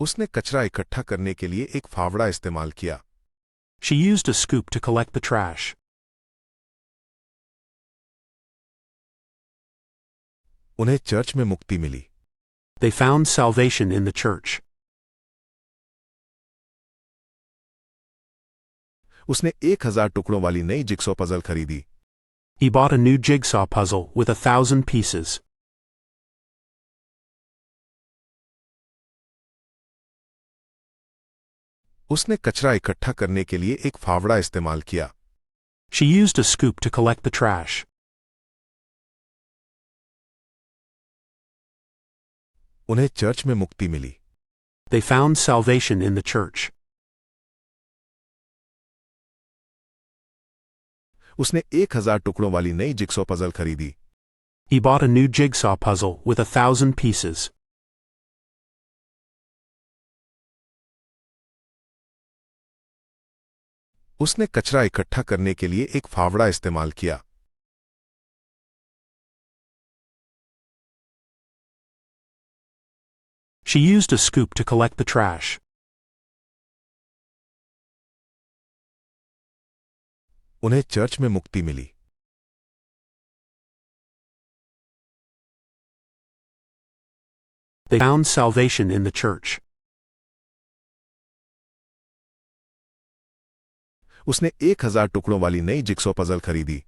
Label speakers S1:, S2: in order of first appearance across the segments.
S1: उसने कचरा इकट्ठा करने के लिए एक फावड़ा इस्तेमाल किया।
S2: She used a scoop to collect the trash.
S1: उन्हें चर्च में मुक्ति मिली।
S2: They found salvation in the church.
S1: उसने 1000 टुकड़ों वाली नई जिगसॉ पजल खरीदी।
S2: He bought a new jigsaw puzzle with 1,000 pieces.
S1: उसने कचरा इकट्ठा करने के लिए एक फावड़ा इस्तेमाल किया।
S2: She used a scoop to collect the trash.
S1: उन्हें चर्च में मुक्ति मिली।
S2: They found salvation in the church.
S1: उसने 1000 टुकड़ों वाली नई जिगसॉ पजल खरीदी।
S2: He bought a new jigsaw puzzle with 1,000 pieces.
S1: उसने कचरा इकट्ठा करने के लिए एक फावड़ा इस्तेमाल किया।
S2: She used a scoop to collect the trash.
S1: उन्हें चर्च में मुक्ति मिली।
S2: They found salvation in the church.
S1: उसने 1000 टुकड़ों वाली नई जिगसॉ पजल खरीदी।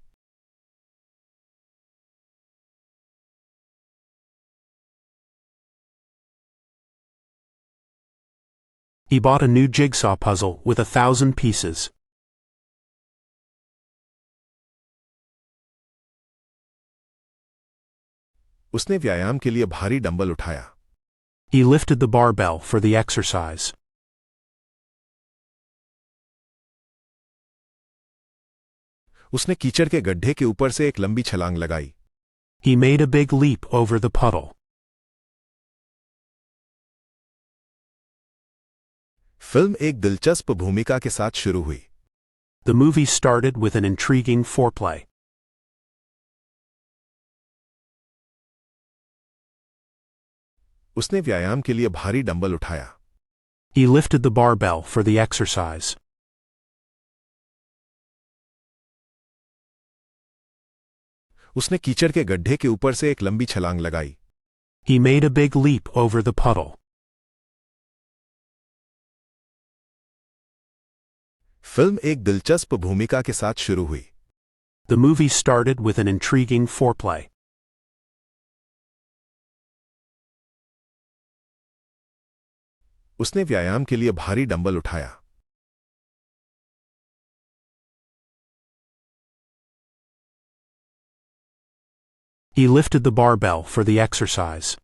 S2: He bought a new jigsaw puzzle with 1,000 pieces.
S1: उसने व्यायाम के लिए भारी डंबल उठाया।
S2: He lifted the barbell for the exercise.
S1: उसने कीचड़ के गड्ढे के ऊपर से एक लंबी छलांग लगाई।
S2: He made a big leap over the puddle.
S1: Film एक दिलचस्प भूमिका के साथ शुरू हुई।
S2: The movie started with an intriguing foreplay.
S1: उसने व्यायाम के लिए भारी डंबल उठाया।
S2: He lifted the barbell for the exercise.
S1: उसने कीचड़ के गड्ढे के ऊपर से एक लंबी छलांग लगाई।
S2: He made a big leap over the puddle.
S1: Film एक दिलचस्प भूमिका के साथ शुरू हुई।
S2: The movie started with an intriguing foreplay.
S1: उसने व्यायाम के लिए भारी डंबल उठाया।
S2: He lifted the barbell for the exercise.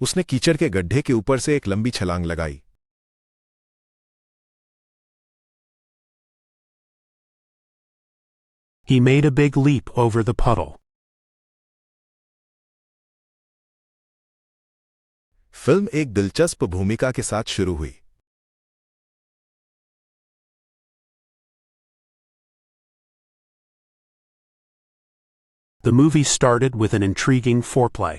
S1: उसने कीचड़ के गड्ढे के ऊपर से एक लंबी छलांग लगाई।
S2: He made a big leap over the puddle.
S1: Film एक दिलचस्प भूमिका के साथ शुरू हुई।
S2: The movie started with an intriguing foreplay.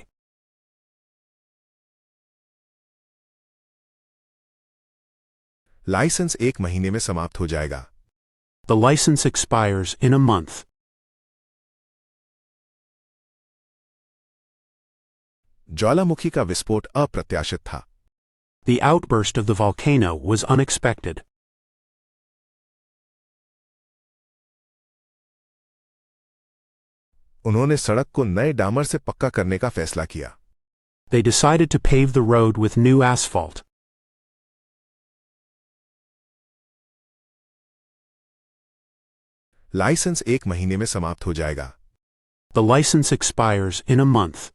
S1: Licence 1 महीने में समाप्त हो जाएगा।
S2: The license expires in a month.
S1: ज्वालामुखी का विस्फोट अप्रत्याशित था।
S2: The outburst of the volcano was unexpected.
S1: उन्होंने सड़क को नए डामर से पक्का करने का फैसला किया।
S2: They decided to pave the road with new asphalt.
S1: Licence 1 महीने में समाप्त हो जाएगा।
S2: The license expires in a month.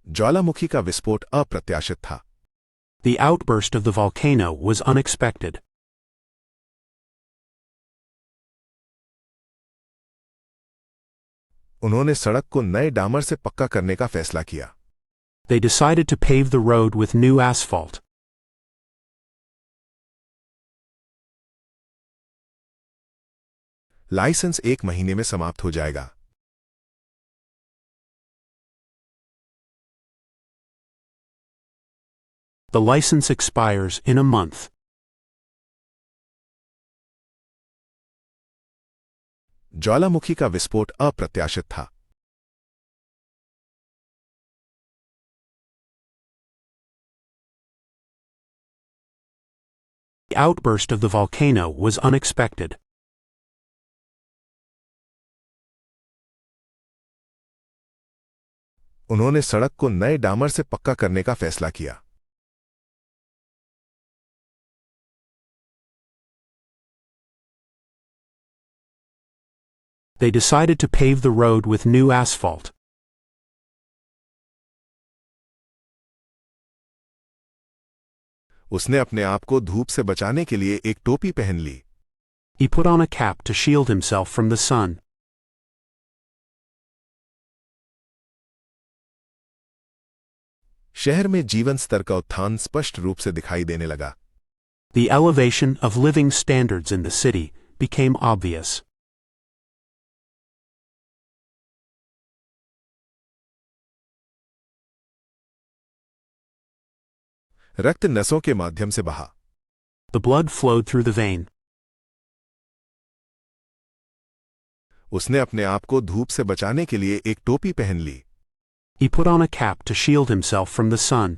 S1: ज्वालामुखी का विस्फोट अप्रत्याशित था।
S2: The outburst of the volcano was unexpected.
S1: उन्होंने सड़क को नए डामर से पक्का करने का फैसला किया।
S2: They decided to pave the road with new asphalt.
S1: Licence 1 महीने में समाप्त हो जाएगा।
S2: The license expires in a month.
S1: ज्वालामुखी का विस्फोट अप्रत्याशित था।
S2: The outburst of the volcano was unexpected.
S1: उन्होंने सड़क को नए डामर से पक्का करने का फैसला किया।
S2: They decided to pave the road with new asphalt.
S1: उसने अपने आप को धूप से बचाने के लिए एक टोपी पहन ली।
S2: He put on a cap to shield himself from the sun.
S1: शहर में जीवन स्तर का उत्थान स्पष्ट रूप से दिखाई देने लगा।
S2: The elevation of living standards in the city became obvious.
S1: रक्त नसों के माध्यम से बहा।
S2: The blood flowed through the vein.
S1: उसने अपने आप को धूप से बचाने के लिए एक टोपी पहन ली।
S2: He put on a cap to shield himself from the sun.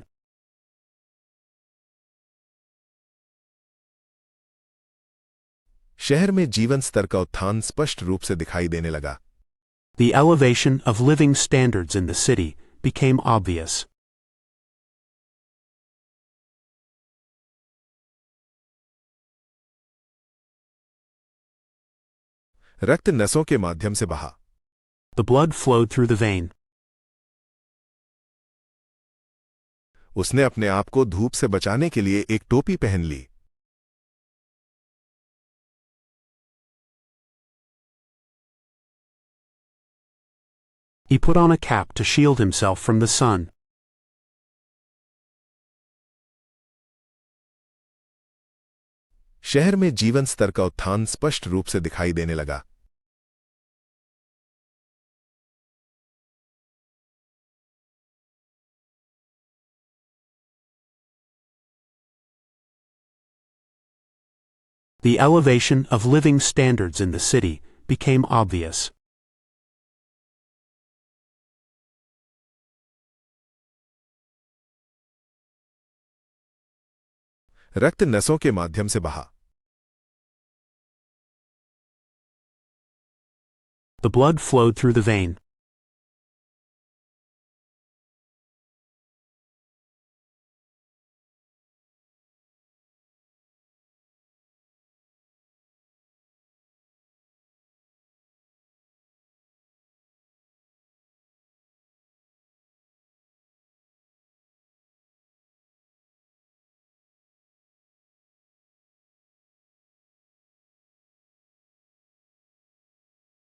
S1: शहर में जीवन स्तर का उत्थान स्पष्ट रूप से दिखाई देने लगा।
S2: The elevation of living standards in the city became obvious.
S1: रक्त नसों के माध्यम से बहा।
S2: The blood flowed through the vein.
S1: उसने अपने आप को धूप से बचाने के लिए एक टोपी पहन ली।
S2: He put on a cap to shield himself from the sun.
S1: शहर में जीवन स्तर का उत्थान स्पष्ट रूप से दिखाई देने लगा।
S2: The elevation of living standards in the city became obvious.
S1: रक्त नसों के माध्यम से बहा।
S2: The blood flowed through the vein.